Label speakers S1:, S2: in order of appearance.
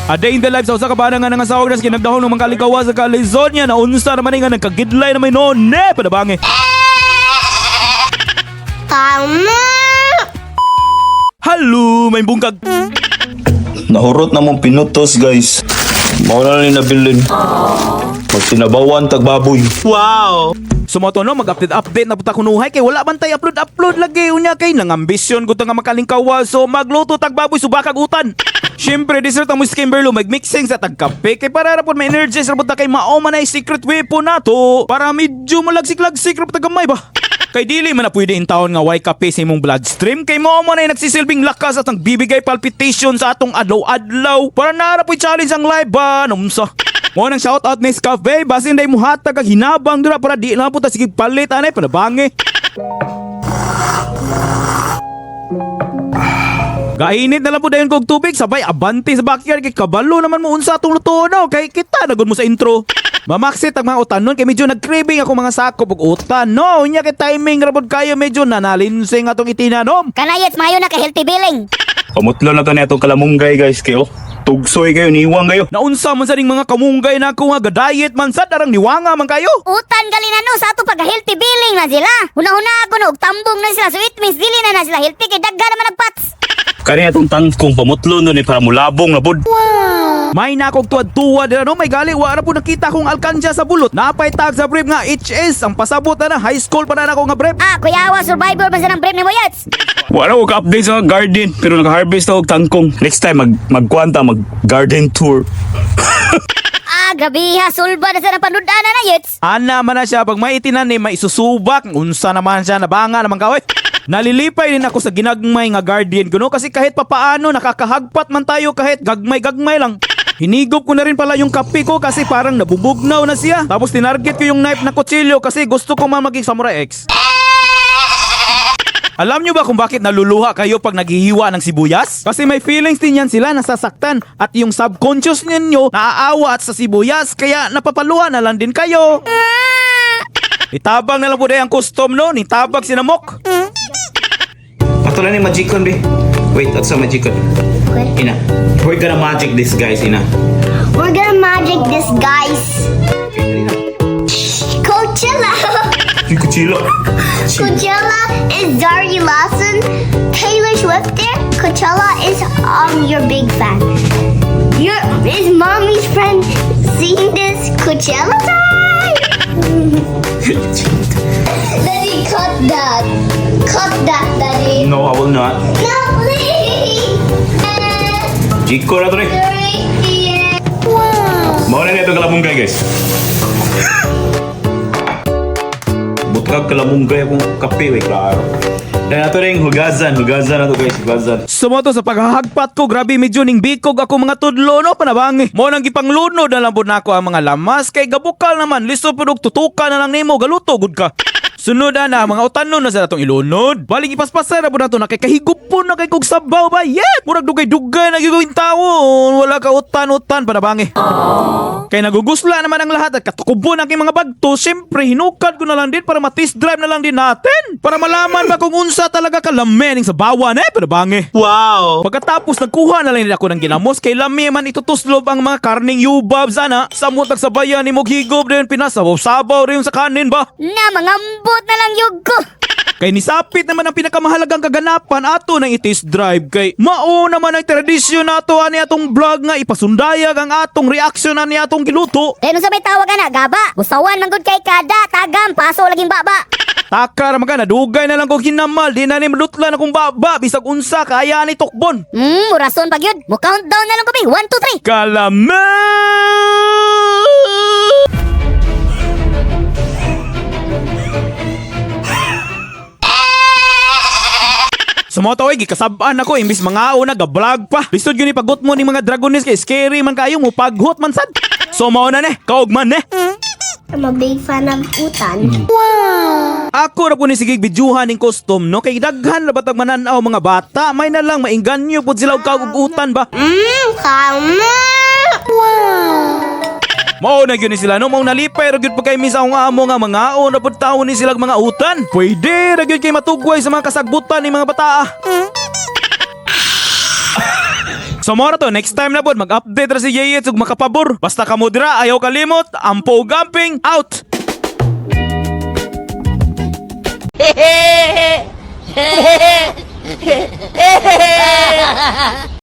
S1: A day in the life sa usa ka bana nga nangasawag nas kinagdahon ng mga kaligawa sa California na unsa naman nga nagkagidlay na may noon padabangi.
S2: Tama!
S1: Halo, may bungkag.
S3: Nahurot na mong pinutos guys. Mauna na ni nabilin. Pag tinabawan tagbaboy.
S1: Wow! Sumoto no, mag-update na puta kunuhay kay wala man tay upload lagi unya kay nangambisyon ko nga makalingkawa so magluto tagbaboy subakag utan. Siyempre, dessert ang Skimberlo mag-mixing sa tagkape kay para rapon may energize rapon ta kay mao man ay secret weapon nato para medyo malagsik-lagsik rapon tagamay ba. Kay dili man na pwede in taon nga way kape sa imong bloodstream kay mao man ay nagsisilbing lakas at ang bibigay palpitation sa atong adlaw-adlaw para narapoy challenge ang live ba numsa. Mo nang shout out ni Cafe basin day mo hatag kag hinabang dira para di na puta sige palit anay panabangi. Gainit na lang po dayon kog tubig sabay abante sa backyard kay kabalo naman mo unsa atong luto no kay kita nagud mo sa intro. Mamaksit ang mga utanon kay medyo nag-craving ako mga sakop og utan. No, unya kay timing rabod kayo medyo nanalinsing atong itinanom.
S2: Kanayets mayo na ka healthy billing.
S3: Pamutlo na to ni atong kalamunggay guys kayo. Tugsoy kayo, niwang kayo.
S1: Naunsa man sa ning mga kamunggay na ako nga ga-diet man sad arang niwanga man kayo.
S2: Utan galina no sa ato pag healthy billing na sila. Una-una ako no og tambong na sila so it means dili na sila healthy kay dagga naman nagpats.
S3: Kani atong tangkong pamutlo no ni para mulabong na pod.
S1: May nakog tuwad-tuwad no may gali wala po nakita kong alkansya sa bulot. Napay tag sa brief nga HS ang pasabot na high school pa na ako nga brief.
S2: Ah, kuya awa survivor man sa ng brave ni Moyats.
S3: Wala ko ka-update sa garden pero naka-harvest ako og tangkong. Next time magkwanta mag-garden tour.
S2: Ah, grabe ha, sulba na sa ng panudan na Yets.
S1: Ana man na siya pag may itinan ni maisusubak unsa naman siya nabanga naman ka oy. Nalilipay din ako sa ginagmay nga guardian ko no kasi kahit papaano nakakahagpat man tayo kahit gagmay lang. Hinigop ko na rin pala yung kape ko kasi parang nabubugnaw na siya. Tapos tinarget ko yung knife na kutsilyo kasi gusto ko man maging Samurai X. Alam nyo ba kung bakit naluluha kayo pag naghihiwa ng sibuyas? Kasi may feelings din yan sila nasasaktan at yung subconscious ninyo naaawa at sa sibuyas kaya napapaluha na lang din kayo. Itabang na lang po dahil ang custom no, nitabag sinamok.
S3: Patulan ni magicon be. Wait, what's a magicon? Ina. We're gonna magic this guys, Ina.
S2: We're gonna magic this guys. Coachella.
S3: Kuchilo.
S2: Coachella is Zari Lawson. Taylor Swift there. Coachella is your big fan. Is mommy's friend seeing this Coachella time? Daddy, cut that. Cut that, Daddy.
S3: No, I will not.
S2: No, please.
S3: Jiko na to rin.
S2: Wow.
S3: Mawala na ito kalamunggay guys. Butag kalamunggay akong kape, wey, klaro. Dahil nato rin hugasan na to guys, hugasan.
S1: Sumoto sa paghahagpat ko, grabe medyo ning bikog ako mga tudlo no panabangi. Mo nang gipanglunod na lang po nako ang mga lamas kay gabukal naman listo pud tutukan na lang nimo galuto gud ka. Sunod na mga utanon na sa natong ilunod. Baling ipaspasan na po nato na kay kahigupon na kay kog sabaw ba. Yet, murag dugay-dugay na gigawin tao. Wala ka utan-utan panabangi. Kay nagugusla naman ang lahat at katukubon ang mga bagto. Siyempre, hinukad ko na lang din para matest drive na lang din natin. Para malaman ba kung unsa talaga kalamening sa bawan panabangi. Wow! Pagkatapos nagkuha na lang din ako ng ginamos kay lami man itutuslob ang mga karning yubab sana. Samot nagsabayan ni Moghigop din pinasabaw-sabaw rin sa kanin ba.
S2: Na, mangambot na lang yug ko.
S1: Kay nisapit naman ang pinakamahalagang kaganapan ato ng itis drive kay mao naman ang tradisyon nato ani atong vlog nga ipasundayag ang atong reaksyon ani atong giluto.
S2: Kaya sa may tawag na, gaba. Gusawan manggod kay kada, tagam, paso laging baba.
S1: Taka ra magana dugay na lang kog hinamal di na ni madutlan akong baba bisag unsa kaya ni tukbon.
S2: Murason pag yun. Mo countdown na lang ko, 1, 2, 3.
S1: Kalaman! Sumoto oy gikasab-an ako imbis mga una ga-vlog pa. Lisod gyud ni pagot mo ning mga dragones kay scary man kayo mo paghot man sad. So mao na ne, kaog man ne.
S2: I'm a big fan of utan. Wow!
S1: Ako ra po ni sige bidyuhan ning custom no kay daghan ra batag mananaw mga bata may na lang mainganyo pud sila og kaugutan ba.
S2: Kama! Wow!
S1: Mao na gyud ni sila no mao nalipay ra gyud pa kay misa akong amo nga mga na pud tawo ni sila mga utan. Pwede ra gyud kay matugway sa mga kasagbutan ni mga bata. So mo na to, next time na pod mag-update ra si Yeyet ug makapabor. Basta kamo dira ayaw kalimot, ampo gamping out.